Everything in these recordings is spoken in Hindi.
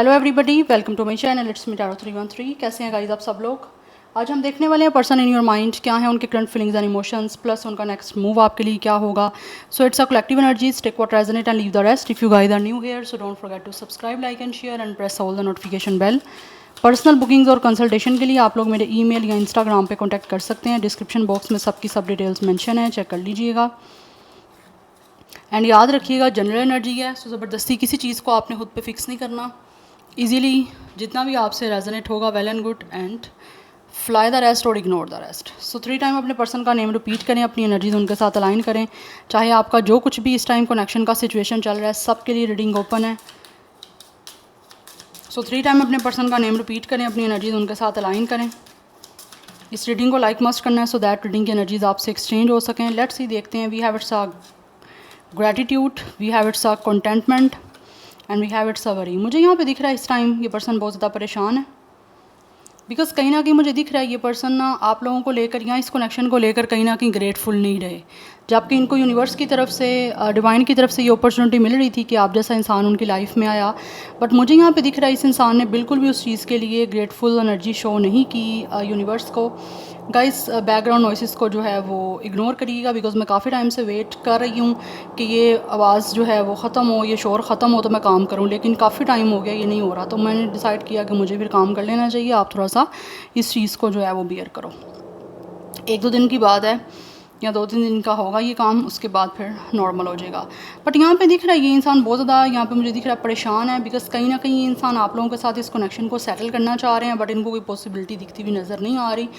Hello everybody, welcome to my channel it's me tarot 313। कैसे हैं गाइस आप सब लोग। आज हम देखने वाले हैं पर्सन इन योर माइंड, क्या है उनके current feelings and emotions, plus उनका नेक्स्ट मूव आपके लिए क्या होगा। So it's a collective energies, take what resonate and leave the rest. If you guys are new here so don't forget to subscribe, like and share and press all the notification bell. Personal bookings और कंसल्टेशन के लिए आप लोग मेरे ईमेल या इंस्टाग्राम पे कॉन्टैक्ट कर सकते हैं। डिस्क्रिप्शन बॉक्स में सबकी सब डिटेल्स मेंशन है, चेक कर लीजिएगा। एंड याद रखिएगा जनरल एनर्जी है, सो ज़बरदस्ती किसी चीज़ को आपने खुद पे फिक्स नहीं करना। इजीली जितना भी आपसे रेजोनेट होगा well and good, and fly the rest और ignore the rest. So 3 time अपने पर्सन का नेम रिपीट करें, अपनी एनर्जीज उनके साथ अलाइन करें। चाहे आपका जो कुछ भी इस टाइम कनेक्शन का सिचुएशन चल रहा है, सबके लिए रीडिंग ओपन है। सो 3 टाइम अपने पर्सन का नेम रिपीट करें, अपनी एनर्जीज उनके साथ अलाइन करें। इस रीडिंग को लाइक मस्ट करना है सो दैट रीडिंग की एनर्जीज आपसे एक्सचेंज हो सकें। लेट्स सी, देखते हैं। We have it's a gratitude, we have it's a contentment and we have it's a worry. मुझे यहाँ पे दिख रहा है इस टाइम ये पर्सन बहुत ज़्यादा परेशान है, बिकॉज कहीं ना कहीं मुझे दिख रहा है ये पर्सन ना आप लोगों को लेकर या इस कनेक्शन को लेकर कहीं ना कहीं ग्रेटफुल नहीं रहे। जबकि इनको यूनिवर्स की तरफ से, डिवाइन की तरफ से ये अपॉर्चुनिटी मिल रही थी कि आप जैसा इंसान उनकी लाइफ में आया, बट मुझे यहाँ पे दिख रहा है इस इंसान ने बिल्कुल भी उस चीज़ के लिए ग्रेटफुल एनर्जी शो नहीं की यूनिवर्स को। गाइस, बैकग्राउंड नॉइसेस को जो है वो इग्नोर करिएगा, बिकॉज मैं काफ़ी टाइम से वेट कर रही हूँ कि ये आवाज़ जो है वो ख़त्म हो, ये शोर ख़त्म हो तो मैं काम करूँ, लेकिन काफ़ी टाइम हो गया ये नहीं हो रहा। तो मैंने डिसाइड किया कि मुझे फिर काम कर लेना चाहिए। आप थोड़ा सा इस चीज़ को जो है वो बियर करो। 1-2 दिन की बात है या 2-3 दिन का होगा ये काम, उसके बाद फिर नॉर्मल हो जाएगा। बट यहाँ पे दिख रहा है ये इंसान बहुत ज़्यादा यहाँ पे मुझे दिख रहा है परेशान है, बिकॉज कहीं ना कहीं ये इंसान आप लोगों के साथ इस कनेक्शन को सेटल करना चाह रहे हैं, बट इनको कोई पॉसिबिलिटी दिखती हुई नज़र नहीं आ रही,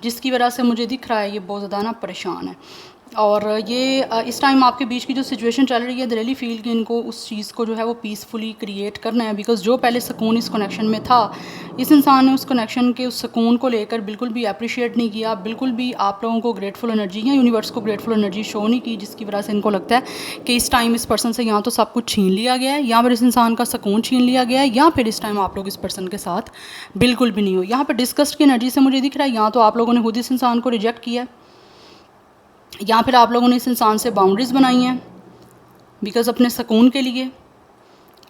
जिसकी वजह से मुझे दिख रहा है ये बहुत ज़्यादा ना परेशान है। और ये इस टाइम आपके बीच की जो सिचुएशन चल रही है, द रियली फील कि इनको उस चीज़ को जो है वो पीसफुली क्रिएट करना है, बिकॉज जो पहले सुकून इस कनेक्शन में था, इस इंसान ने उस कनेक्शन के उस सुकून को लेकर बिल्कुल भी अप्रिशिएट नहीं किया, बिल्कुल भी आप लोगों को ग्रेटफुल एनर्जी या यूनिवर्स को ग्रेटफुल एनर्जी शो नहीं की, जिसकी वजह से इनको लगता है कि इस टाइम इस पर्सन से या तो सब कुछ छीन लिया गया है, या फिर इस इंसान का सुकून छीन लिया गया है, या फिर इस टाइम आप लोग इस पर्सन के साथ बिल्कुल भी नहीं हो। यहाँ पर डिस्कस्ट की एनर्जी से मुझे दिख रहा है या तो आप लोगों ने खुद इस इंसान को रिजेक्ट किया है, या फिर आप लोगों ने इस इंसान से बाउंड्रीज़ बनाई हैं बिकॉज़ अपने सुकून के लिए।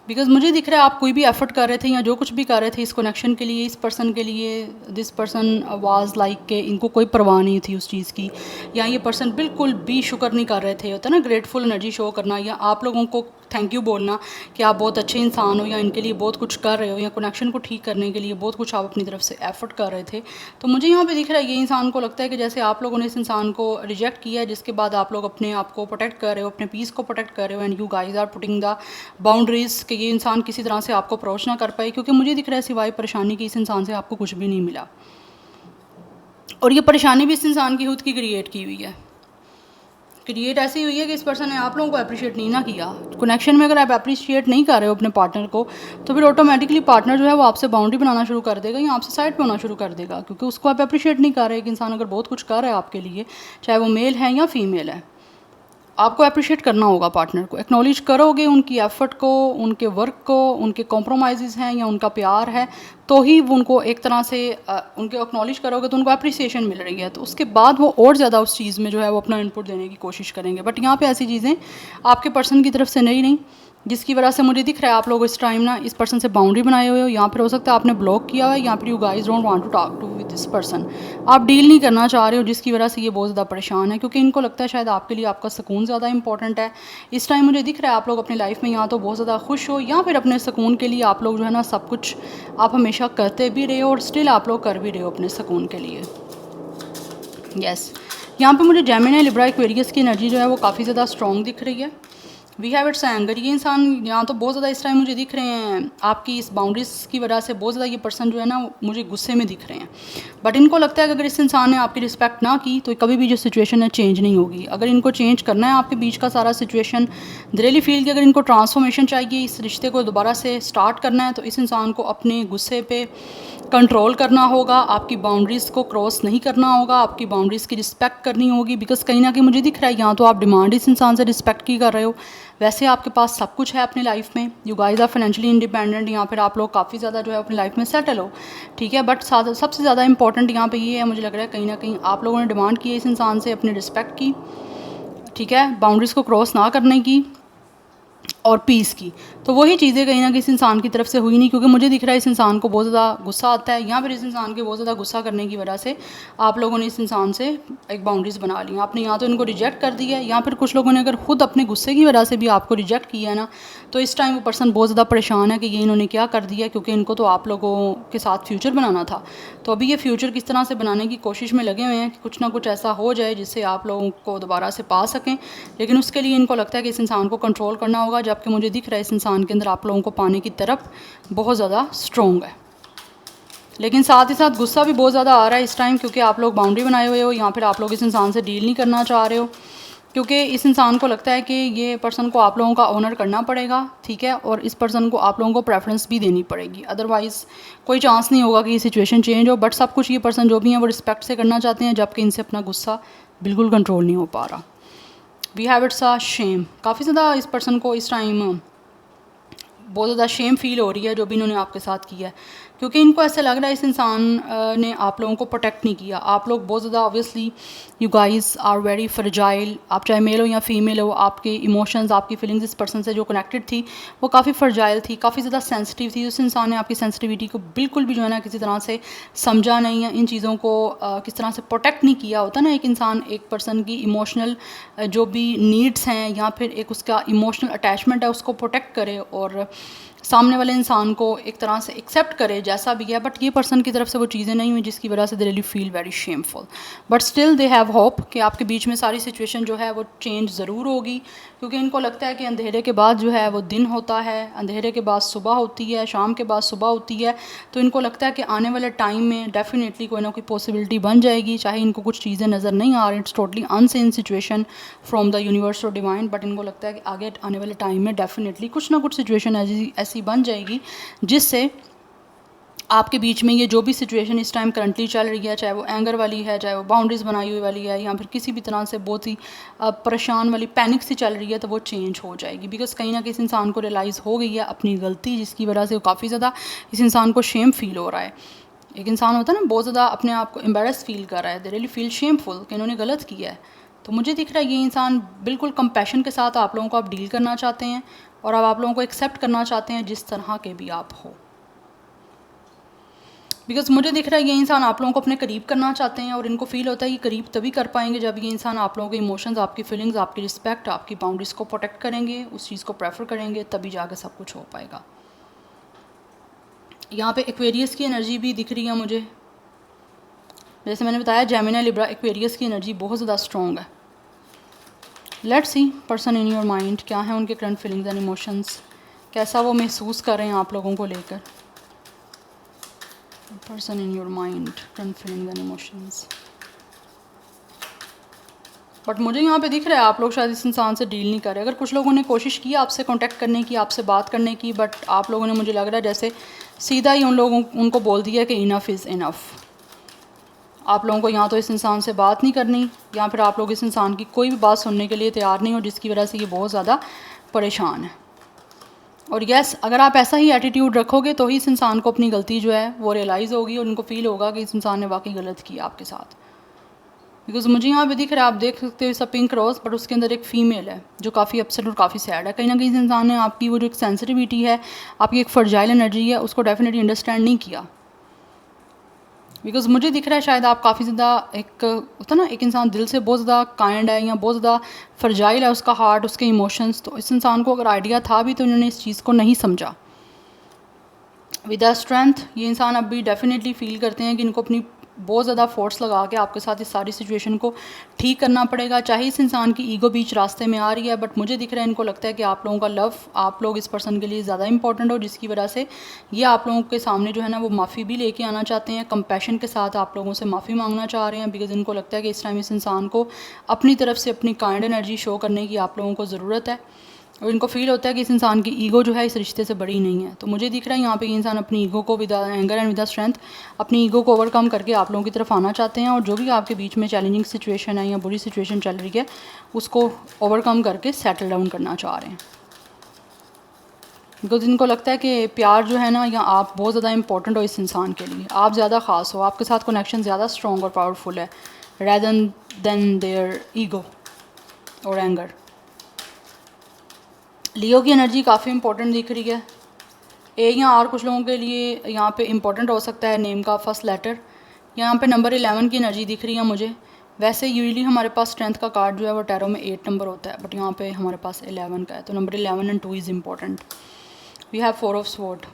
बिकॉज़ मुझे दिख रहा है आप कोई भी एफर्ट कर रहे थे या जो कुछ भी कर रहे थे इस कनेक्शन के लिए, इस पर्सन के लिए, दिस पर्सन वाज लाइक के इनको कोई परवाह नहीं थी उस चीज़ की, या ये पर्सन बिल्कुल भी शुक्र नहीं कर रहे थे। होता है ना ग्रेटफुल एनर्जी शो करना, या आप लोगों को थैंक यू बोलना कि आप बहुत अच्छे इंसान हो, या इनके लिए बहुत कुछ कर रहे हो, या कनेक्शन को ठीक करने के लिए बहुत कुछ आप अपनी तरफ से एफर्ट कर रहे थे। तो मुझे यहाँ पे दिख रहा है ये इंसान को लगता है कि जैसे आप लोगों ने इस इंसान को रिजेक्ट किया है, जिसके बाद आप लोग अपने आप को प्रोटेक्ट कर रहे हो, अपने पीस को प्रोटेक्ट कर रहे हो, and you guys are putting the boundaries कि ये इंसान किसी तरह से आपको अप्रोच ना कर पाए, क्योंकि मुझे दिख रहा है सिवाय परेशानी की इस इंसान से आपको कुछ भी नहीं मिला, और ये परेशानी भी इस इंसान की खुद की क्रिएट की हुई है। क्रिएट ऐसी हुई है कि इस पर्सन ने आप लोगों को अप्रिशिएट नहीं ना किया। कनेक्शन में अगर आप अप्रिशिएट नहीं कर रहे हो अपने पार्टनर को, तो फिर ऑटोमेटिकली पार्टनर जो है वो आपसे बाउंड्री बनाना शुरू कर देगा या आपसे साइड पे होना शुरू कर देगा, क्योंकि उसको आप अप्रिशिएट नहीं कर रहे। एक इंसान अगर बहुत कुछ कर रहा है आपके लिए, चाहे वो मेल है या फीमेल है, आपको अप्रिशिएट करना होगा पार्टनर को। एक्नॉलेज करोगे उनकी एफर्ट को, उनके वर्क को, उनके कॉम्प्रोमाइज़ हैं या उनका प्यार है, तो ही वो उनको एक तरह से उनके एक्नॉलेज करोगे तो उनको अप्रिसिएशन मिल रही है, तो उसके बाद वो और ज़्यादा उस चीज़ में जो है वो अपना इनपुट देने की कोशिश करेंगे। बट यहाँ पे ऐसी चीज़ें आपके पर्सन की तरफ से नहीं, जिसकी वजह से मुझे दिख रहा है आप लोग इस टाइम ना इस पर्सन से बाउंड्री बनाए हुए हो, यहाँ पर हो सकता है आपने ब्लॉक किया हुआ है, यहाँ पर you guys don't want to talk to with this person, आप डील नहीं करना चाह रहे हो, जिसकी वजह से ये बहुत ज़्यादा परेशान है, क्योंकि इनको लगता है शायद आपके लिए आपका सुकून ज़्यादा इंपॉर्टेंट है। इस टाइम मुझे दिख रहा है आप लोग अपनी लाइफ में या तो बहुत ज़्यादा खुश हो, या फिर अपने सुकून के लिए आप लोग जो है ना सब कुछ आप हमेशा करते भी रहे हो और स्टिल आप लोग कर भी रहे हो अपने सुकून के लिए। यस, यहाँ पे मुझे जेमिनी, लिब्रा, एक्वेरियस की एनर्जी जो है वो काफ़ी ज़्यादा स्ट्रॉन्ग दिख रही है। वी हैव इट्स एंगर, ये इंसान यहाँ तो बहुत ज़्यादा इस टाइम मुझे दिख रहे हैं आपकी इस बाउंड्रीज़ की वजह से बहुत ज़्यादा ये पर्सन जो है ना मुझे गुस्से में दिख रहे हैं। बट इनको लगता है कि अगर इस इंसान ने आपकी रिस्पेक्ट ना की तो कभी भी जो सिचुएशन है चेंज नहीं होगी। अगर इनको चेंज करना है आपके बीच का सारा सिचुएशन, रियली फील कि अगर इनको ट्रांसफॉर्मेशन चाहिए, इस रिश्ते को दोबारा से स्टार्ट करना है, तो इस इंसान को अपने गुस्से पे कंट्रोल करना होगा, आपकी बाउंड्रीज़ को क्रॉस नहीं करना होगा, आपकी बाउंड्रीज़ की रिस्पेक्ट करनी होगी। बिकॉज कहीं ना कहीं मुझे दिख रहा है यहाँ तो आप डिमांड इस इंसान से रिस्पेक्ट की कर रहे हो, वैसे आपके पास सब कुछ है अपनी लाइफ में, you guys are financially independent, यहाँ फिर आप लोग काफ़ी ज़्यादा जो है अपनी लाइफ में सेटल हो, ठीक है। बट सबसे ज़्यादा इंपॉर्टेंट यहाँ पे ये है, मुझे लग रहा है कहीं ना कहीं आप लोगों ने डिमांड की है इस इंसान से अपनी रिस्पेक्ट की, ठीक है, बाउंड्रीज़ को क्रॉस ना करने की और पीस की। तो वही चीज़ें कहीं ना किसी इंसान की तरफ से हुई नहीं, क्योंकि मुझे दिख रहा है इस इंसान को बहुत ज़्यादा गुस्सा आता है, या फिर इस इंसान के बहुत ज़्यादा गुस्सा करने की वजह से आप लोगों ने इस इंसान से एक बाउंड्रीज़ बना ली। आपने या तो इनको रिजेक्ट कर दिया है, या फिर कुछ लोगों ने अगर खुद अपने गुस्से की वजह से भी आपको रिजेक्ट किया है ना, तो इस टाइम वो पर्सन बहुत ज़्यादा परेशान है कि ये इन्होंने क्या कर दिया, क्योंकि इनको तो आप लोगों के साथ फ्यूचर बनाना था। तो अभी ये फ्यूचर किस तरह से बनाने की कोशिश में लगे हुए हैं कि कुछ ना कुछ ऐसा हो जाए जिससे आप लोगों को दोबारा से पा सकें, लेकिन उसके लिए इनको लगता है कि इस इंसान को कंट्रोल करना होगा, जबकि मुझे दिख रहा है इस इंसान के अंदर आप लोगों को पाने की तरफ बहुत ज़्यादा स्ट्रॉन्ग है। लेकिन साथ ही साथ गुस्सा भी बहुत ज़्यादा आ रहा है इस टाइम, क्योंकि आप लोग बाउंड्री बनाए हुए हो, या फिर आप लोग इस इंसान से डील नहीं करना चाह रहे हो, क्योंकि इस इंसान को लगता है कि ये पर्सन को आप लोगों का ऑनर करना पड़ेगा, ठीक है, और इस पर्सन को आप लोगों को प्रेफरेंस भी देनी पड़ेगी, अदरवाइज़ कोई चांस नहीं होगा कि ये सिचुएशन चेंज हो। बट सब कुछ ये पर्सन जो भी हैं वो रिस्पेक्ट से करना चाहते हैं, जबकि इनसे अपना गुस्सा बिल्कुल कंट्रोल नहीं हो पा रहा। We have it's a shame, काफ़ी ज़्यादा इस पर्सन को इस टाइम बहुत ज़्यादा शेम फील हो रही है जो भी इन्होंने आपके साथ किया है, क्योंकि इनको ऐसा लग रहा है इस इंसान ने आप लोगों को प्रोटेक्ट नहीं किया। आप लोग बहुत ज़्यादा obviously you guys are very fragile, आप चाहे मेल हो या फीमेल हो, आपके इमोशंस आपकी फीलिंग्स इस पर्सन से जो कनेक्टेड थी वो काफ़ी फ्रजाइल थी, काफ़ी ज़्यादा सेंसिटिव थी। उस इंसान ने आपकी सेंसिटिविटी को बिल्कुल भी जो है ना किसी तरह से समझा नहीं है, इन चीज़ों को किस तरह से प्रोटेक्ट नहीं किया होता ना एक इंसान, एक पर्सन की इमोशनल जो भी नीड्स हैं या फिर एक उसका इमोशनल अटैचमेंट है उसको प्रोटेक्ट करे और सामने वाले इंसान को एक तरह से एक्सेप्ट करे जैसा भी है। बट ये पर्सन की तरफ से वो चीज़ें नहीं हुई, जिसकी वजह से दे really feel very shameful. But still they have hope कि आपके बीच में सारी सिचुएशन जो है वो चेंज ज़रूर होगी, क्योंकि इनको लगता है कि अंधेरे के बाद जो है वो दिन होता है, अंधेरे के बाद सुबह होती है, शाम के बाद सुबह होती है। तो इनको लगता है कि आने वाले टाइम में डेफिनेटली कोई ना कोई पॉसिबिलिटी बन जाएगी, चाहे इनको कुछ चीज़ें नज़र नहीं आ रही, it's totally unseen situation from the universe और डिवाइन, बट इनको लगता है कि आगे आने वाले टाइम में डेफिनेटली कुछ ना कुछ सिचुएशन ऐसी बन जाएगी जिससे आपके बीच में ये जो भी सिचुएशन इस टाइम करंटली चल रही है, चाहे वो एंगर वाली है, चाहे वो बाउंड्रीज़ बनाई हुई वाली है, या फिर किसी भी तरह से बहुत ही परेशान वाली पैनिक सी चल रही है, तो वो चेंज हो जाएगी। बिकॉज कहीं ना कहीं इंसान को रियलाइज़ हो गई है अपनी गलती, जिसकी वजह से वो काफ़ी ज़्यादा इस इंसान को शेम फील हो रहा है। एक इंसान होता है ना बहुत ज़्यादा अपने आप को एम्बेरस फील कर रहा है, दे रियली फील शेमफुल कि इन्होंने गलत किया है। तो मुझे दिख रहा है ये इंसान बिल्कुल कंपैशन के साथ आप लोगों को आप डील करना चाहते हैं, और अब आप लोगों को एक्सेप्ट करना चाहते हैं जिस तरह के भी आप हो। बिकॉज मुझे दिख रहा है ये इंसान आप लोगों को अपने करीब करना चाहते हैं, और इनको फील होता है कि करीब तभी कर पाएंगे जब ये इंसान आप लोगों के इमोशंस, आपकी फीलिंग्स, आपकी रिस्पेक्ट, आपकी बाउंड्रीज़ को प्रोटेक्ट करेंगे, उस चीज़ को प्रेफर करेंगे, तभी जाकर सब कुछ हो पाएगा। यहाँ पे एक्वेरियस की एनर्जी भी दिख रही है मुझे, जैसे मैंने बताया जेमिनी लिब्रा एक्वेरियस की एनर्जी बहुत ज़्यादा स्ट्रॉन्ग है। Let's see person in your mind, क्या है उनके करंट फीलिंग्स एंड इमोशंस, कैसा वो महसूस कर रहे हैं आप लोगों को लेकर। Person in your mind, current feelings and emotions. But मुझे यहाँ पे दिख रहा है आप लोग शायद इस इंसान से डील नहीं कर रहे। अगर कुछ लोगों ने कोशिश की आपसे कांटेक्ट करने की, आपसे बात करने की, बट आप लोगों ने, मुझे लग रहा है जैसे सीधा ही उनको बोल दिया कि इनफ इज़ इनफ। आप लोगों को या तो इस इंसान से बात नहीं करनी, या फिर आप लोग इस इंसान की कोई भी बात सुनने के लिए तैयार नहीं हो, जिसकी वजह से ये बहुत ज़्यादा परेशान है। और यस, अगर आप ऐसा ही एटीट्यूड रखोगे तो ही इस इंसान को अपनी गलती जो है वो रियलाइज़ होगी, और उनको फील होगा कि इस इंसान ने वाकई गलत किया आपके साथ। बिकॉज मुझे यहाँ पे दिख रहा है, आप देख सकते हो इस पिंक रोज़, बट उसके अंदर एक फ़ीमेल है जो काफ़ी अपसेट और काफ़ी सैड है। कहीं ना कहीं इस इंसान ने आपकी वो जो एक सेंसिटिविटी है, आपकी एक फर्जाइल एनर्जी है, उसको डेफिनेटली अंडरस्टैंड नहीं किया। बिकॉज मुझे दिख रहा है शायद आप काफ़ी ज़्यादा एक होता ना, एक इंसान दिल से बहुत ज़्यादा काइंड है या बहुत ज़्यादा फ्रजाइल है उसका हार्ट, उसके इमोशंस। तो इस इंसान को अगर आइडिया था भी तो उन्होंने इस चीज़ को नहीं समझा। विद द स्ट्रेंथ ये इंसान अब भी डेफिनेटली फील करते हैं कि इनको अपनी बहुत ज़्यादा फोर्स लगा के आपके साथ इस सारी सिचुएशन को ठीक करना पड़ेगा, चाहे इस इंसान की ईगो बीच रास्ते में आ रही है। बट मुझे दिख रहा है इनको लगता है कि आप लोगों का लव, आप लोग इस पर्सन के लिए ज़्यादा इंपॉर्टेंट हो, जिसकी वजह से ये आप लोगों के सामने जो है ना वो माफ़ी भी लेके आना चाहते हैं, कंपैशन के साथ आप लोगों से माफ़ी मांगना चाह रहे हैं। बिकॉज इनको लगता है कि इस टाइम इस इंसान को अपनी तरफ से अपनी काइंड एनर्जी शो करने की आप लोगों को ज़रूरत है, और इनको फील होता है कि इस इंसान की ईगो जो है इस रिश्ते से बड़ी नहीं है। तो मुझे दिख रहा है यहाँ पे ये इंसान अपनी ईगो को with anger and with strength अपनी ईगो को ओवरकम करके आप लोगों की तरफ आना चाहते हैं, और जो भी आपके बीच में चैलेंजिंग सिचुएशन है या बुरी सिचुएशन चल रही है उसको ओवरकम करके सेटल डाउन करना चाह रहे हैं। बिकॉज इनको लगता है कि प्यार जो है ना, या आप बहुत ज़्यादा इंपॉर्टेंट हो इस इंसान के लिए, आप ज़्यादा ख़ास हो, आपके साथ कनेक्शन ज़्यादा स्ट्रॉन्ग और पावरफुल है रैदर देन देयर ईगो और एंगर। लियो की एनर्जी काफ़ी इंपॉर्टेंट दिख रही है। एक या और कुछ लोगों के लिए यहाँ पे इम्पोर्टेंट हो सकता है नेम का फर्स्ट लेटर। यहाँ पे नंबर 11 की एनर्जी दिख रही है मुझे। वैसे यूजली हमारे पास स्ट्रेंथ का कार्ड जो है वो टैरो में 8 नंबर होता है, बट यहाँ पे हमारे पास 11 का है, तो number 11 and 2 is important. We have 4 of sword.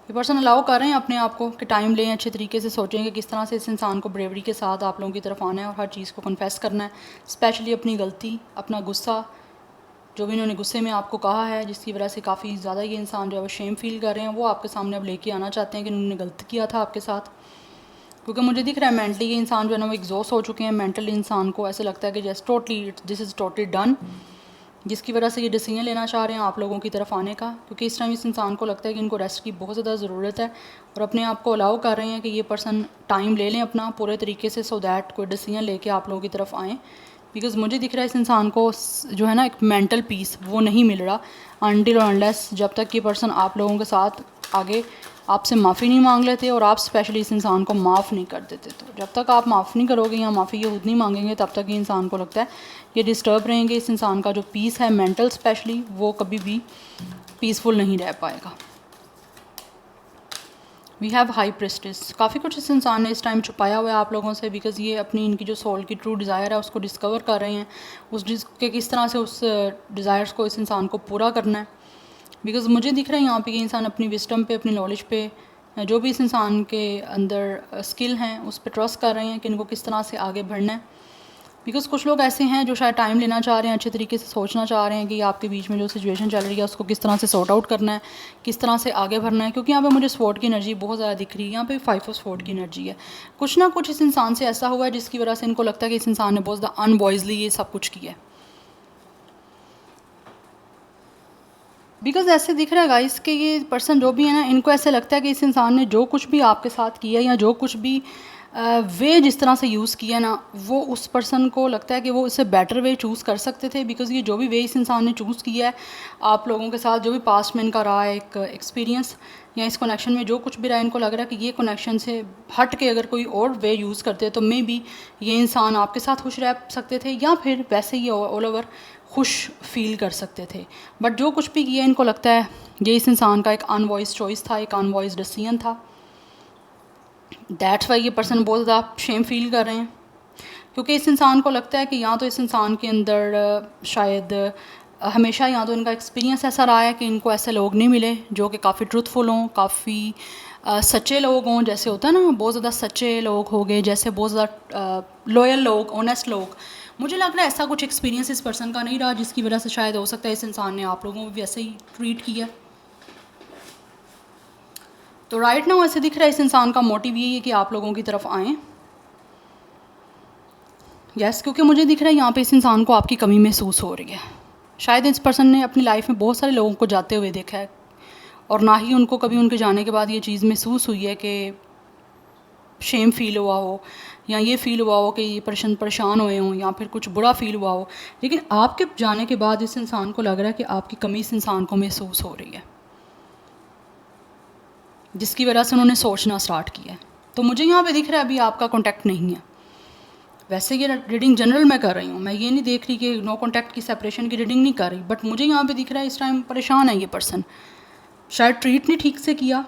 ये पर्सन अलाउ कर रहे हैं अपने आप को कि टाइम लें, अच्छे तरीके से सोचें कि किस तरह से इस इंसान को ब्रेवरी के साथ आप लोगों की तरफ आना है और हर चीज़ को कन्फेस करना है, स्पेशली अपनी गलती, अपना गुस्सा, जो भी इन्होंने गुस्से में आपको कहा है जिसकी वजह से काफ़ी ज़्यादा ये इंसान जो है वो शेम फील कर रहे हैं, वो आपके सामने अब लेके आना चाहते हैं कि उन्होंने गलत किया था आपके साथ। क्योंकि मुझे दिख रहा है मेंटली ये इंसान जो है ना वो एग्जॉस्ट हो चुके हैं। मेंटली इंसान को ऐसे लगता है कि just totally this is totally done, जिसकी वजह से ये डिसीजन लेना चाह रहे हैं आप लोगों की तरफ आने का, क्योंकि इस टाइम इस इंसान को लगता है कि इनको रेस्ट की बहुत ज़्यादा ज़रूरत है और अपने आप को अलाउ कर रहे हैं कि ये पर्सन टाइम ले लें अपना पूरे तरीके से, सो दैट कोई डिसीजन लेके आप लोगों की तरफ आएँ। बिकॉज़ मुझे दिख रहा है इस इंसान को जो है ना एक मेंटल पीस वो नहीं मिल रहा अनटिल और अनलेस जब तक ये पर्सन आप लोगों के साथ आगे आपसे माफ़ी नहीं मांग लेते और आप स्पेशली इस इंसान को माफ़ नहीं कर देते। तो जब तक आप माफ़ नहीं करोगे या माफ़ी ये खुद नहीं मांगेंगे तब तक ये इंसान को लगता है ये डिस्टर्ब रहेंगे। इस इंसान का जो पीस है मेंटल स्पेशली वो कभी भी पीसफुल नहीं रह पाएगा। We have high priestess. काफ़ी कुछ इस इंसान ने इस टाइम छुपाया हुआ है आप लोगों से, बिकॉज़ ये अपनी इनकी जो सोल की ट्रू डिज़ायर है उसको डिस्कवर कर रहे हैं, उस के किस तरह से उस डिज़ायर्स को इस इंसान को पूरा करना है। बिकॉज़ मुझे दिख रहा है यहाँ पे ये इंसान अपनी विस्डम पे, अपनी नॉलेज पे, जो भी इस इंसान के अंदर स्किल हैं उस पर ट्रस्ट कर रहे हैं कि इनको किस तरह से आगे बढ़ना है। बिकॉज़ कुछ लोग ऐसे हैं जो शायद टाइम लेना चाह रहे हैं, अच्छे तरीके से सोचना चाह रहे हैं कि आपके बीच में जो सिचुएशन चल रही है उसको किस तरह से सॉर्ट आउट करना है, किस तरह से आगे बढ़ना है। क्योंकि यहाँ पे मुझे स्वॉर्ड की एनर्जी बहुत ज़्यादा दिख रही है, यहाँ पे 5 ऑफ स्वॉर्ड की एनर्जी है। कुछ ना कुछ इस इंसान से ऐसा हुआ है जिसकी वजह से इनको लगता है कि इस इंसान ने बहुत ज़्यादा अनवॉइजली ये सब कुछ किया है। बिकॉज़ ऐसे दिख रहा है गाइस कि ये पर्सन जो भी है ना, इनको ऐसे लगता है कि इस इंसान ने जो कुछ भी आपके साथ किया या जो कुछ भी वे जिस तरह से यूज़ किया ना, वो उस पर्सन को लगता है कि वो इससे बेटर वे चूज़ कर सकते थे। बिकॉज़ ये जो भी वे इस इंसान ने चूज़ किया है आप लोगों के साथ, जो भी पास्ट में इनका रहा है एक एक्सपीरियंस या इस कनेक्शन में जो कुछ भी रहा है, इनको लग रहा है कि ये कनेक्शन से हट के अगर कोई और वे यूज़ करते तो मे बी ये इंसान आपके साथ खुश रह सकते थे या फिर वैसे ही ऑल ओवर खुश फील कर सकते थे। बट जो कुछ भी किया इनको लगता है ये इस इंसान का एक अनवॉइस चॉइस था, एक अनवॉइस डिसीजन था। दैट्स वाई ये पर्सन बहुत ज़्यादा शेम फील कर रहे हैं, क्योंकि इस इंसान को लगता है कि या तो इस इंसान के अंदर शायद हमेशा या तो इनका एक्सपीरियंस ऐसा रहा है कि इनको ऐसे लोग नहीं मिले जो कि काफ़ी ट्रूथफुल हों, काफ़ी सच्चे लोग हों। जैसे होता है ना बहुत ज़्यादा सच्चे लोग हो गए, जैसे बहुत ज़्यादा लॉयल लोग, ऑनेस्ट लोग। मुझे लग रहा है ऐसा कुछ एक्सपीरियंस इस पर्सन का नहीं रहा, जिसकी वजह से शायद हो सकता है इस इंसान ने आप लोगों को भी वैसे ही ट्रीट किया। तो राइट नाउ ऐसे दिख रहा है इस इंसान का मोटिव यही है कि आप लोगों की तरफ आएँ। यस, क्योंकि मुझे दिख रहा है यहाँ पे इस इंसान को आपकी कमी महसूस हो रही है। शायद इस पर्सन ने अपनी लाइफ में बहुत सारे लोगों को जाते हुए देखा है और ना ही उनको कभी उनके जाने के बाद ये चीज़ महसूस हुई है कि शेम फील हुआ हो या ये फील हुआ हो कि ये परेशान हुए हों या फिर कुछ बुरा फील हुआ हो। लेकिन आपके जाने के बाद इस इंसान को लग रहा है कि आपकी कमी इस इंसान को महसूस हो रही है, जिसकी वजह से उन्होंने सोचना स्टार्ट किया है। तो मुझे यहाँ पे दिख रहा है अभी आपका कॉन्टैक्ट नहीं है। वैसे ये रीडिंग जनरल मैं कर रही हूँ, मैं ये नहीं देख रही कि नो कॉन्टैक्ट की सेपरेशन की रीडिंग नहीं कर रही, बट मुझे यहाँ पे दिख रहा है इस टाइम परेशान है ये पर्सन। शायद ट्रीट नहीं ठीक से किया,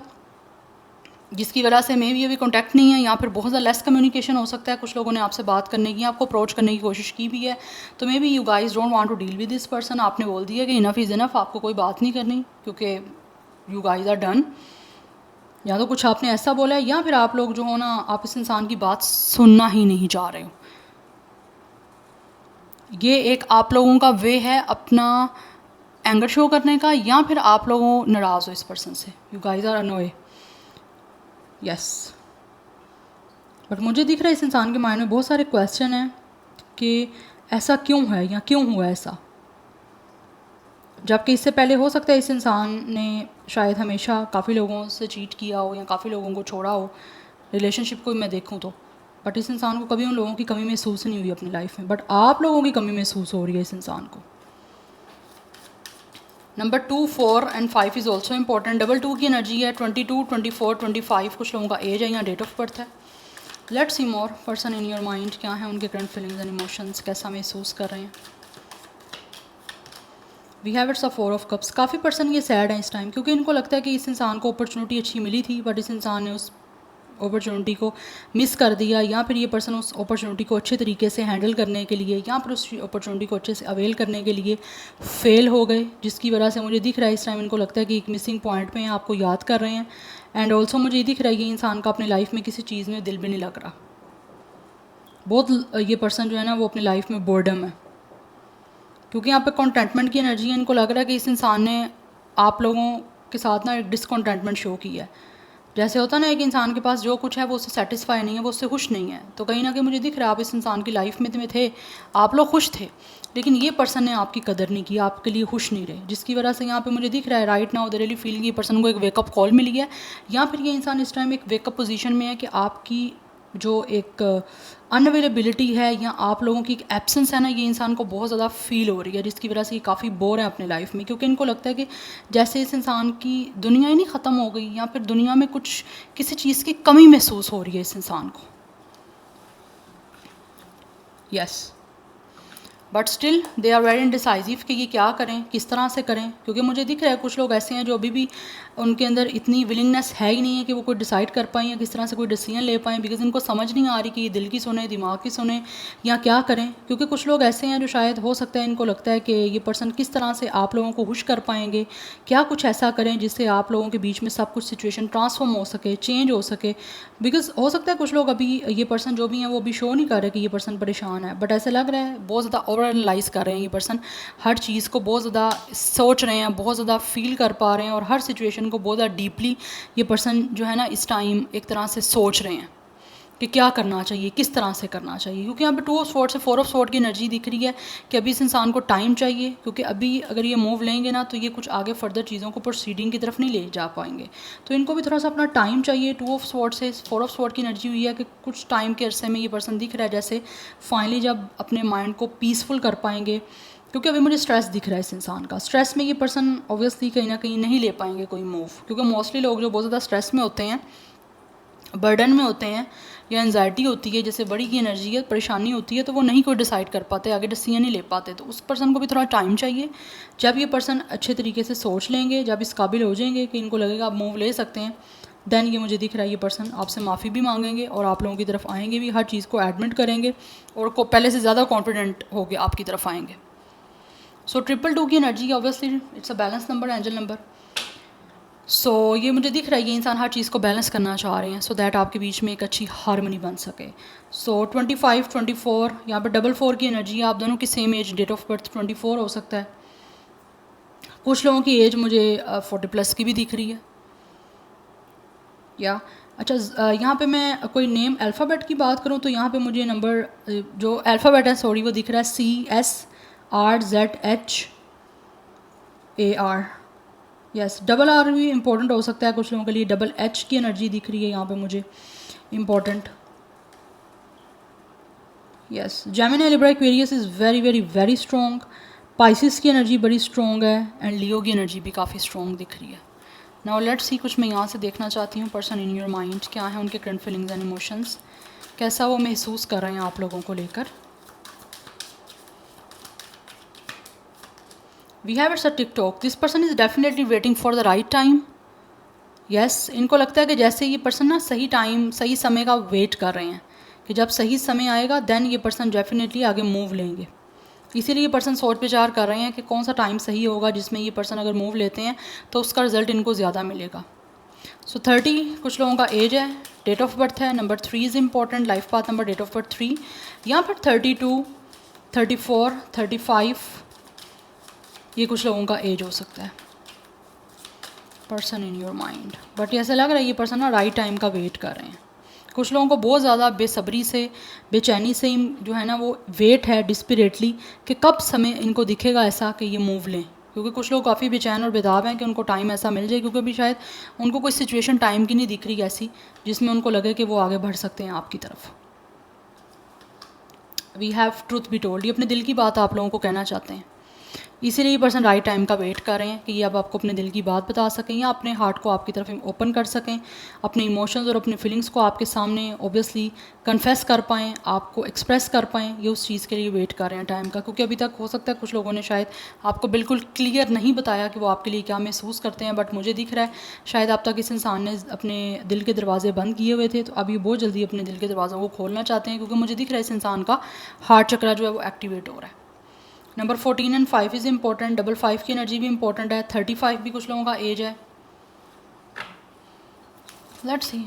जिसकी वजह से मे भी अभी कॉन्टैक्ट नहीं है, या फिर बहुत ज़्यादा लेस कम्युनिकेशन हो सकता है। कुछ लोगों ने आपसे बात करने की, आपको अप्रोच करने की कोशिश की भी है, तो maybe you guys don't want to deal with this person. आपने बोल दिया कि इनफ इज़ इनफ, आपको कोई बात नहीं करनी क्योंकि यू गाइज आर डन। या तो कुछ आपने ऐसा बोला है या फिर आप लोग जो हो ना, आप इस इंसान की बात सुनना ही नहीं चाह रहे हो। ये एक आप लोगों का वे है अपना एंगर शो करने का, या फिर आप लोगों नाराज़ हो इस पर्सन से, you guys are annoyed. Yes, but मुझे दिख रहा है इस इंसान के माइंड में बहुत सारे क्वेश्चन हैं कि ऐसा क्यों है या क्यों हुआ ऐसा। जबकि इससे पहले हो सकता है इस इंसान ने शायद हमेशा काफ़ी लोगों से चीट किया हो या काफ़ी लोगों को छोड़ा हो, रिलेशनशिप को मैं देखूं तो। बट इस इंसान को कभी उन लोगों की कमी महसूस नहीं हुई अपनी लाइफ में, बट आप लोगों की कमी महसूस हो रही है इस इंसान को। Number 2, 4 and 5 is also important. Double 2 की एनर्जी है, 22, 24, 25 कुछ लोगों का एज है या डेट ऑफ बर्थ है। Let's see more person in your mind, क्या है उनके करंट फीलिंग्स एंड इमोशंस, कैसा महसूस कर रहे हैं। We have it's a 4 of cups. काफ़ी पर्सन ये सैड है इस टाइम, क्योंकि इनको लगता है कि इस इंसान को अपॉर्चुनिटी अच्छी मिली थी बट इस इंसान ने उस अपॉर्चुनिटी को मिस कर दिया, या फिर ये पर्सन उस अपॉर्चुनिटी को अच्छे तरीके से हैंडल करने के लिए या फिर उस अपॉर्चुनिटी को अच्छे से अवेल करने के लिए फेल हो गए, जिसकी वजह से मुझे दिख रहा है इस टाइम इनको लगता है कि एक मिसिंग पॉइंट पे आपको याद कर रहे हैं। एंड ऑल्सो मुझे दिख रहा है ये इंसान का अपनी लाइफ में किसी चीज़ में दिल भी नहीं लग रहा। बहुत ये पर्सन जो है ना वो अपनी लाइफ में बोर्डम है, क्योंकि यहाँ पे कॉन्टेंटमेंट की एनर्जी है। इनको लग रहा है कि इस इंसान ने आप लोगों के साथ ना एक डिसकॉन्टेंटमेंट शो किया है। जैसे होता ना एक इंसान के पास जो कुछ है वो उससे सेटिस्फाई नहीं है, वो उससे खुश नहीं है, तो कहीं ना कहीं मुझे दिख रहा है आप इस इंसान की लाइफ में थे, आप लोग खुश थे, लेकिन ये पर्सन ने आपकी कदर नहीं की, आपके लिए खुश नहीं रहे, जिसकी वजह से यहाँ पे मुझे दिख रहा है right now they really feeling ये पर्सन को एक वेकअप कॉल मिल गया, या फिर ये इंसान इस टाइम एक वेकअप पोजीशन में है कि आपकी जो एक अनअवेलेबिलिटी है या आप लोगों की एक एब्सेंस है ना, ये इंसान को बहुत ज़्यादा फील हो रही है, जिसकी वजह से ये काफ़ी बोर है अपने लाइफ में, क्योंकि इनको लगता है कि जैसे इस इंसान की दुनिया ही नहीं ख़त्म हो गई, या फिर दुनिया में कुछ किसी चीज़ की कमी महसूस हो रही है इस इंसान को। Yes, but still they are very indecisive कि ये क्या करें, किस तरह से करें, क्योंकि मुझे दिख रहा है कुछ लोग ऐसे हैं जो अभी भी उनके अंदर इतनी विलिंगनेस है ही नहीं है कि वो कोई डिसाइड कर पाएँ या किस तरह से कोई डिसीजन ले पाएँ, बिकॉज इनको समझ नहीं आ रही कि ये दिल की सुने, दिमाग की सुने, या क्या करें। क्योंकि कुछ लोग ऐसे हैं जो शायद हो सकता है इनको लगता है कि ये पर्सन किस तरह से आप लोगों को खुश कर पाएंगे, क्या कुछ ऐसा करें जिससे आप लोगों के बीच में सब कुछ सिचुएशन ट्रांसफॉर्म हो सके, चेंज हो सके। बिकॉज हो सकता है कुछ लोग अभी ये पर्सन जो भी हैं वो भी शो नहीं कर रहे कि ये पर्सन परेशान है, बट ऐसा लग रहा है बहुत ज़्यादा ओवर एनालाइज कर रहे हैं ये पर्सन, हर चीज़ को बहुत ज़्यादा सोच रहे हैं, बहुत ज़्यादा फील कर पा रहे हैं, और हर सिचुएशन को बहुत ज़्यादा डीपली ये पर्सन जो है ना इस टाइम एक तरह से सोच रहे हैं कि क्या करना चाहिए, किस तरह से करना चाहिए। क्योंकि यहाँ पे 2 ऑफ स्वॉर्ड से 4 ऑफ स्वॉर्ड की एनर्जी दिख रही है कि अभी इस इंसान को टाइम चाहिए, क्योंकि अभी अगर ये मूव लेंगे ना तो ये कुछ आगे फर्दर चीज़ों को प्रोसीडिंग की तरफ नहीं ले जा पाएंगे, तो इनको भी थोड़ा सा अपना टाइम चाहिए। 2 ऑफ स्वॉर्ड से 4 ऑफ स्वॉर्ड की एनर्जी हुई है कि कुछ टाइम के अरसे में ये पर्सन दिख रहा है जैसे फाइनली जब अपने माइंड को पीसफुल कर पाएंगे, क्योंकि अभी मुझे स्ट्रेस दिख रहा है इस इंसान का। स्ट्रेस में ये पर्सन ऑब्वियसली कहीं ना कहीं नहीं ले पाएंगे कोई मूव, क्योंकि मोस्टली लोग जो बहुत ज़्यादा स्ट्रेस में होते हैं, बर्डन में होते हैं, या एनजाइटी होती है, जैसे बड़ी की एनर्जी है, परेशानी होती है, तो वो नहीं कोई डिसाइड कर पाते, आगे डिसीजन नहीं ले पाते, तो उस पर्सन को भी थोड़ा टाइम चाहिए। जब ये पर्सन अच्छे तरीके से सोच लेंगे, जब इस काबिल हो जाएंगे कि इनको लगेगा आप मूव ले सकते हैं, देन ये मुझे दिख रहा है ये पर्सन आपसे माफ़ी भी मांगेंगे और आप लोगों की तरफ आएंगे भी, हर चीज़ को एडमिट करेंगे और को पहले से ज़्यादा कॉन्फिडेंट होकर आपकी तरफ आएंगे। सो 222 की energy obviously it's a balance number, angel number. So ये मुझे दिख रहा है ये इंसान हर चीज़ को बैलेंस करना चाह रहे हैं सो दैट आपके बीच में एक अच्छी हारमोनी बन सके। सो 25 24 यहाँ पर 44 की एनर्जी है, आप दोनों की same age, date of birth 24 हो सकता है। कुछ लोगों की एज मुझे 40+ की भी दिख रही है, या अच्छा यहाँ पे मैं कोई नेम अल्फ़ाबेट की बात करूँ तो यहाँ पे मुझे नंबर जो अल्फ़ाबेट है सॉरी वो दिख रहा है CSRZHAR। यस, डबल आर भी इम्पोर्टेंट हो सकता है कुछ लोगों के लिए, डबल एच की एनर्जी दिख रही है यहाँ पे मुझे important. Yes, Gemini, Libra, Aquarius is very very very strong. Pisces की एनर्जी बड़ी स्ट्रॉन्ग है, एंड लियो की एनर्जी भी काफ़ी स्ट्रॉन्ग दिख रही है। नाउ लेट्स सी, कुछ मैं यहाँ से देखना चाहती हूँ पर्सन इन योर माइंड, क्या है उनके करंट फीलिंग्स एंड इमोशंस, कैसा वो महसूस कर रहे हैं आप लोगों को लेकर। We have it's a TikTok, this person is definitely waiting for the right time. Yes, इनको लगता है कि जैसे ये पर्सन ना सही टाइम, सही समय का वेट कर रहे हैं कि जब सही समय आएगा देन ये पर्सन डेफिनेटली आगे मूव लेंगे। इसीलिए ये पर्सन सोच विचार कर रहे हैं कि कौन सा टाइम सही होगा जिसमें ये पर्सन अगर मूव लेते हैं तो उसका रिजल्ट इनको ज़्यादा मिलेगा। सो 30 कुछ लोगों का एज है, डेट ऑफ बर्थ है, number 3 is important, life path number, date of birth 3, या फिर 32 34 35, ये कुछ लोगों का एज हो सकता है। Person in your mind, but ऐसा लग रहा है ये पर्सन ना राइट टाइम का वेट कर रहे हैं। कुछ लोगों को बहुत ज़्यादा बेसब्री से, बेचैनी से जो है ना वो वेट है डिस्परेटली कि कब समय इनको दिखेगा ऐसा कि ये मूव लें, क्योंकि कुछ लोग काफ़ी बेचैन और बेताब हैं कि उनको टाइम ऐसा मिल जाए, क्योंकि अभी शायद उनको कोई सिचुएशन टाइम की नहीं दिख रही ऐसी जिसमें उनको लगे कि वो आगे बढ़ सकते हैं आपकी तरफ। We have truth be told, ये अपने दिल की बात आप लोगों को कहना चाहते हैं। इसीलिए ये पर्सन राइट टाइम का वेट कर रहे हैं कि ये अब आपको अपने दिल की बात बता सकें या अपने हार्ट को आपकी तरफ ओपन कर सकें, अपने इमोशंस और अपने फीलिंग्स को आपके सामने ऑब्वियसली कन्फेस कर पाएँ, आपको एक्सप्रेस कर पाएँ। ये उस चीज़ के लिए वेट कर रहे हैं टाइम का, क्योंकि अभी तक हो सकता है कुछ लोगों ने शायद आपको बिल्कुल क्लियर नहीं बताया कि वो आपके लिए क्या महसूस करते हैं, बट मुझे दिख रहा है शायद अब तक इस इंसान ने अपने दिल के दरवाजे बंद किए हुए थे, तो अभी बहुत जल्दी अपने दिल के दरवाज़ों को खोलना चाहते हैं, क्योंकि मुझे दिख रहा है इस इंसान का हार्ट चक्रा जो है वो एक्टिवेट हो रहा है। Number 14 and 5 is important, double 5 की एनर्जी भी इंपॉर्टेंट है, 35 भी कुछ लोगों का एज है। Let's see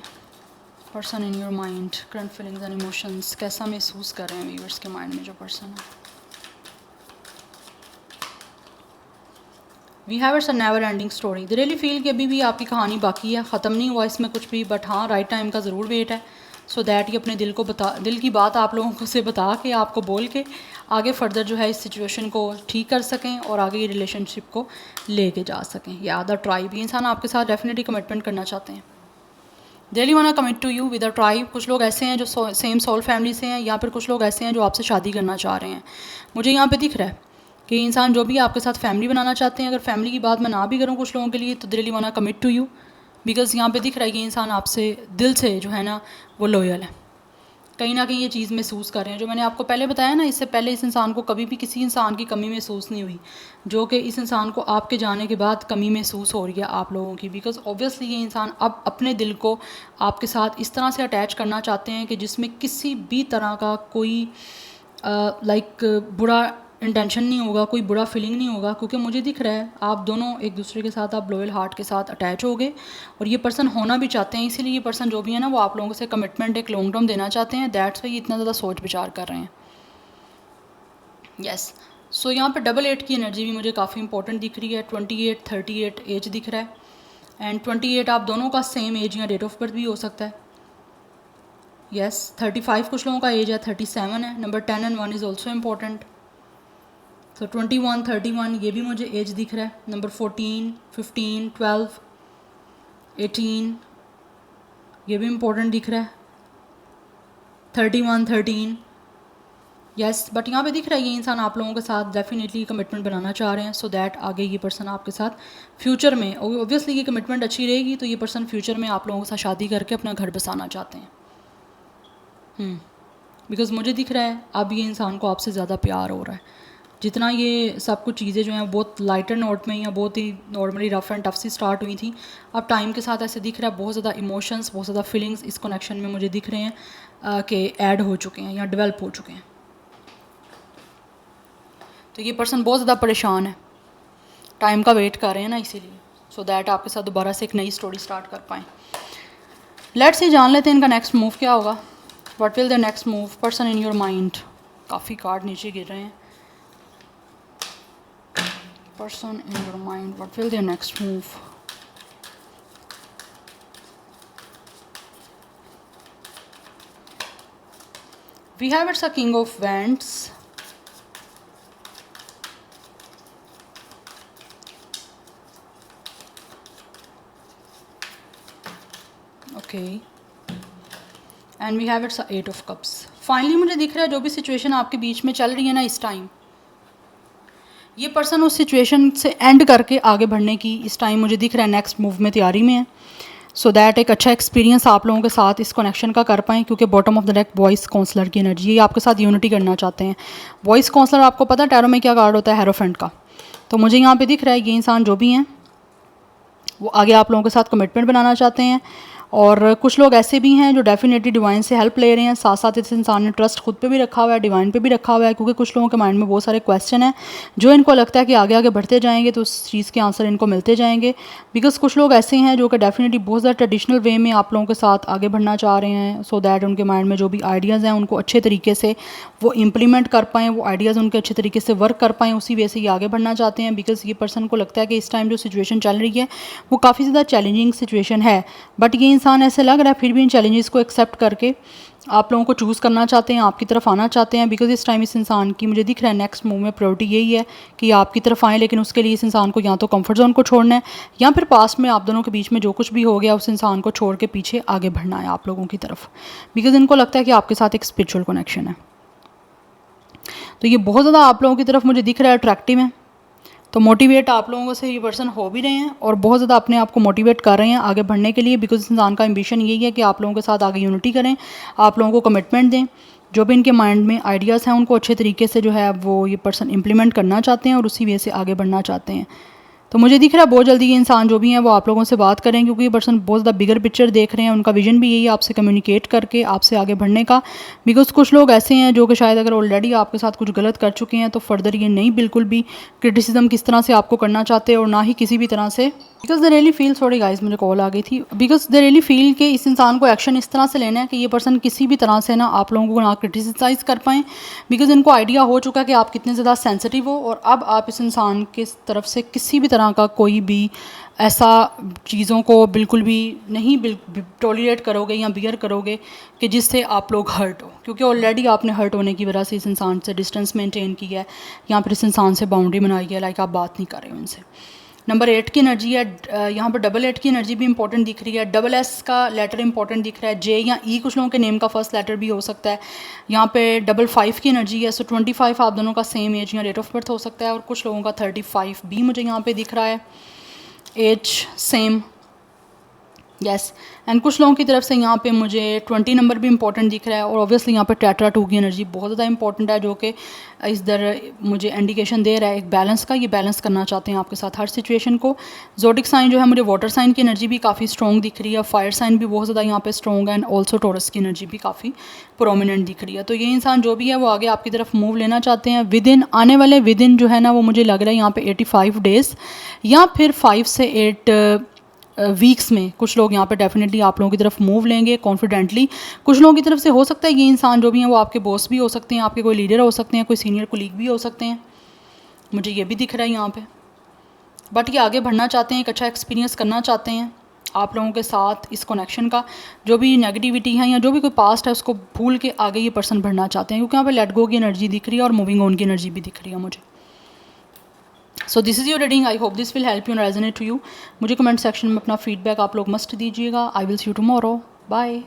person in your mind, current feelings and emotions, कैसा महसूस कर रहे हैं व्यूअर्स के माइंड में जो पर्सन है। We have it's a never ending story, they really feel कि अभी भी आपकी कहानी बाकी है, ख़त्म नहीं हुआ इसमें कुछ भी, बट हाँ राइट टाइम का ज़रूर वेट है, सो दैट ये अपने दिल की बात आप लोगों को से बता के आपको बोल के आगे फर्दर जो है इस सिचुएशन को ठीक कर सकें और आगे ये रिलेशनशिप को लेके जा सकें। या द ट्राइब, ये इंसान आपके साथ डेफिनेटली कमिटमेंट करना चाहते हैं, daily wanna commit to you with a tribe. कुछ लोग ऐसे हैं जो सेम सोल फैमिली से हैं, या फिर कुछ लोग ऐसे हैं जो आपसे शादी करना चाह रहे हैं। मुझे यहाँ पे दिख रहा है कि इंसान जो भी आपके साथ फैमिली बनाना चाहते हैं, अगर फैमिली की बात मैं ना भी करूँ कुछ लोगों के लिए, तो daily wanna commit to you, because यहाँ पे दिख रहा है कि इंसान आपसे दिल से जो है ना वो लॉयल है, कहीं ना कहीं ये चीज़ महसूस कर रहे हैं। जो मैंने आपको पहले बताया ना, इससे पहले इस इंसान को कभी भी किसी इंसान की कमी महसूस नहीं हुई, जो कि इस इंसान को आपके जाने के बाद कमी महसूस हो रही है आप लोगों की, बिकॉज ऑब्वियसली ये इंसान अब अपने दिल को आपके साथ इस तरह से अटैच करना चाहते हैं कि जिसमें किसी भी तरह का कोई बुरा इंटेंशन नहीं होगा, कोई बुरा फीलिंग नहीं होगा, क्योंकि मुझे दिख रहा है आप दोनों एक दूसरे के साथ आप लॉयल हार्ट के साथ अटैच हो गए और ये पर्सन होना भी चाहते हैं। इसीलिए ये पर्सन जो भी है ना वो आप लोगों से कमिटमेंट एक लॉन्ग टर्म देना चाहते हैं, दैट्स वाई ये इतना ज़्यादा सोच विचार कर रहे हैं। यस, सो यहाँ पे डबल 8 की एनर्जी भी मुझे काफ़ी इंपॉर्टेंट दिख रही है। 28 38 एज दिख रहा है, एंड 28 आप दोनों का सेम एज या डेट ऑफ बर्थ भी हो सकता है। यस, 35 कुछ लोगों का एज है, 37 है। Number 10 and 1 is also important, तो 21 31 ये भी मुझे एज दिख रहा है। नंबर 14 15 12 18 ये भी इम्पोर्टेंट दिख रहा है। 31 13 यस, बट यहाँ पे दिख रहा है ये इंसान आप लोगों के साथ डेफिनेटली कमिटमेंट बनाना चाह रहे हैं, सो दैट आगे ये पर्सन आपके साथ फ्यूचर में, ऑब्वियसली ये कमिटमेंट अच्छी रहेगी तो ये पर्सन फ्यूचर में आप लोगों के साथ शादी करके अपना घर बसाना चाहते हैं। बिकॉज मुझे दिख रहा है अब ये इंसान को आपसे ज़्यादा प्यार हो रहा है। जितना ये सब कुछ चीज़ें जो हैं बहुत लाइटर नोट में या बहुत ही नॉर्मली रफ एंड टफ सी स्टार्ट हुई थी, अब टाइम के साथ ऐसे दिख रहा है बहुत ज़्यादा इमोशंस, बहुत ज़्यादा फीलिंग्स इस कनेक्शन में मुझे दिख रहे हैं कि ऐड हो चुके हैं या डेवलप हो चुके हैं। तो ये पर्सन बहुत ज़्यादा परेशान है, टाइम का वेट कर रहे हैं ना इसीलिए, सो दैट आपके साथ दोबारा से एक नई स्टोरी स्टार्ट कर पाएँ। लेट्स ही जान लेते हैं इनका नेक्स्ट मूव क्या होगा। What will the next move person in your mind. काफ़ी कार्ड नीचे गिर रहे हैं। Person in your mind, what will their next move? We have it's a King of Wands. Okay. And we have it's a Eight of Cups. Finally मुझे दिख रहा है जो भी सिचुएशन आपके बीच में चल रही है ना इस टाइम, ये पर्सन उस सिचुएशन से एंड करके आगे बढ़ने की इस टाइम मुझे दिख रहा है नेक्स्ट मूव में तैयारी में है, सो दैट एक अच्छा एक्सपीरियंस आप लोगों के साथ इस कनेक्शन का कर पाएँ, क्योंकि bottom of the deck voice counsellor की एनर्जी, ये आपके साथ यूनिटी करना चाहते हैं। वॉइस काउंसलर आपको पता है टैरो में क्या कार्ड होता है, हेरोफेंट का। तो मुझे यहाँ पे दिख रहा है ये इंसान जो भी हैं वो आगे आप लोगों के साथ कमिटमेंट बनाना चाहते हैं, और कुछ लोग ऐसे भी हैं जो डेफिनेटली डिवाइन से हेल्प ले रहे हैं। साथ साथ इस इंसान ने ट्रस्ट खुद पे भी रखा हुआ है, डिवाइन पे भी रखा हुआ है, क्योंकि कुछ लोगों के माइंड में बहुत सारे क्वेश्चन हैं जो इनको लगता है कि आगे आगे बढ़ते जाएंगे तो उस चीज़ के आंसर इनको मिलते जाएंगे। बिकॉज कुछ लोग ऐसे हैं जो कि डेफिनेटली बहुत ज़्यादा ट्रेडिशनल वे में आप लोगों के साथ आगे बढ़ना चाह रहे हैं, सो दैट उनके माइंड में जो भी आइडियाज़ हैं उनको अच्छे तरीके से वो इम्प्लीमेंट कर पाएँ, वो आइडियाज़ उनके अच्छे तरीके से वर्क कर पाएँ, उसी वे से ये आगे बढ़ना चाहते हैं। बिकॉज ये पर्सन को लगता है कि इस टाइम जो सिचुएशन चल रही है वो काफ़ी ज़्यादा चैलेंजिंग सिचुएशन है, बट ये इंसान ऐसे लग रहा है फिर भी इन चैलेंजेस को एक्सेप्ट करके आप लोगों को चूज़ करना चाहते हैं, आपकी तरफ आना चाहते हैं। बिकॉज इस टाइम इस इंसान की मुझे दिख रहा है नेक्स्ट मूव में प्रायोरिटी यही है कि आपकी तरफ आएँ, लेकिन उसके लिए इस इंसान को या तो कंफर्ट जोन को छोड़ना है या फिर पास में आप दोनों के बीच में जो कुछ भी हो गया उस इंसान को छोड़ के पीछे आगे बढ़ना है आप लोगों की तरफ। बिकॉज इनको लगता है कि आपके साथ एक स्पिरिचुअल कनेक्शन है, तो ये बहुत ज़्यादा आप लोगों की तरफ मुझे दिख रहा है अट्रैक्टिव है। तो मोटिवेट आप लोगों से ये पर्सन हो भी रहे हैं और बहुत ज़्यादा अपने आप को मोटिवेट कर रहे हैं आगे बढ़ने के लिए, बिकॉज इंसान का एम्बिशन यही है कि आप लोगों के साथ आगे यूनिटी करें, आप लोगों को कमिटमेंट दें, जो भी इनके माइंड में आइडियाज़ हैं उनको अच्छे तरीके से जो है वो ये पर्सन इम्प्लीमेंट करना चाहते हैं और उसी वे से आगे बढ़ना चाहते हैं। तो मुझे दिख रहा है बहुत जल्दी ये इंसान जो भी हैं वो आप लोगों से बात करें, क्योंकि ये पर्सन बहुत ज़्यादा बिगर पिक्चर देख रहे हैं, उनका विजन भी यही है आपसे कम्युनिकेट करके आपसे आगे बढ़ने का। बिकॉज कुछ लोग ऐसे हैं जो कि शायद अगर ऑलरेडी आपके साथ कुछ गलत कर चुके हैं तो फर्दर ये नहीं बिल्कुल भी क्रिटिसिज्म किस तरह से आपको करना चाहते और ना ही किसी भी तरह से, because they really feel, sorry guys मुझे कॉल आ गई थी, बिकॉज दे रियली फील कि इस इंसान को एक्शन इस तरह से लेना है कि ये पर्सन किसी भी तरह से ना आप लोगों को ना क्रिटिसाइज़ कर पाएँ, बिकॉज इनको आइडिया हो चुका है कि आप कितने ज़्यादा सेंसिटिव हो और अब आप इस इंसान की तरफ से किसी भी तरह का कोई भी ऐसा चीज़ों को बिल्कुल भी नहीं टॉलरेट करोगे या बियर करोगे कि जिससे आप लोग हर्ट हो, क्योंकि ऑलरेडी आपने हर्ट होने की वजह से इस इंसान से डिस्टेंस मेंटेन किया है या फिर इस इंसान से बाउंड्री बनाई है, लाइक आप बात नहीं कर रहे हो इनसे। नंबर 8 की एनर्जी है, यहाँ पर डबल 8 की एनर्जी भी इंपॉर्टेंट दिख रही है, डबल एस का लेटर इंपॉर्टेंट दिख रहा है, जे या ई कुछ लोगों के नेम का फर्स्ट लेटर भी हो सकता है। यहाँ पे डबल 5 की एनर्जी है, सो 25 आप दोनों का सेम एज या डेट ऑफ बर्थ हो सकता है और कुछ लोगों का 35 भी मुझे यहाँ पे दिख रहा है, एज सेम, यस। एंड कुछ लोगों की तरफ से यहाँ पे मुझे 20 नंबर भी इंपॉर्टेंट दिख रहा है और ऑब्वियसली यहाँ पे टेट्रा 2 की एनर्जी बहुत ज़्यादा इंपॉर्टेंट है, जो कि इस दर मुझे इंडिकेशन दे रहा है एक बैलेंस का, ये बैलेंस करना चाहते हैं आपके साथ हर सिचुएशन को। ज़ोडिक साइन जो है मुझे वाटर साइन की एनर्जी भी काफ़ी स्ट्रॉन्ग दिख रही है, फायर साइन भी बहुत ज़्यादा यहाँ पे स्ट्रॉन्ग है एंड ऑल्सो टॉरस की एनर्जी भी काफ़ी प्रोमिनेंट दिख रही है। तो ये इंसान जो भी है वो आगे आपकी तरफ मूव लेना चाहते हैं विद इन आने वाले जो है ना वो मुझे लग रहा है यहाँ पे 85 डेज़ या फिर 5 से 8 वीक्स में कुछ लोग यहाँ पे डेफिनेटली आप लोगों की तरफ मूव लेंगे कॉन्फिडेंटली। कुछ लोगों की तरफ से हो सकता है ये इंसान जो भी हैं वो आपके बॉस भी हो सकते हैं, आपके कोई लीडर हो सकते हैं, कोई सीनियर कोलीग भी हो सकते हैं, मुझे ये भी दिख रहा है यहाँ पे। बट ये आगे बढ़ना चाहते हैं, एक अच्छा एक्सपीरियंस करना चाहते हैं आप लोगों के साथ। इस कनेक्शन का जो भी नेगेटिविटी है या जो भी कोई पास्ट है उसको भूल के आगे ये पर्सन बढ़ना चाहते हैं, क्योंकि यहाँ पर लेट गो की एनर्जी दिख रही है और मूविंग ऑन की एनर्जी भी दिख रही है मुझे। So this is your reading, I hope this will help you and resonate to you. मुझे कमेंट सेक्शन में अपना फीडबैक आप लोग मस्ट दीजिएगा। I will see you tomorrow, bye.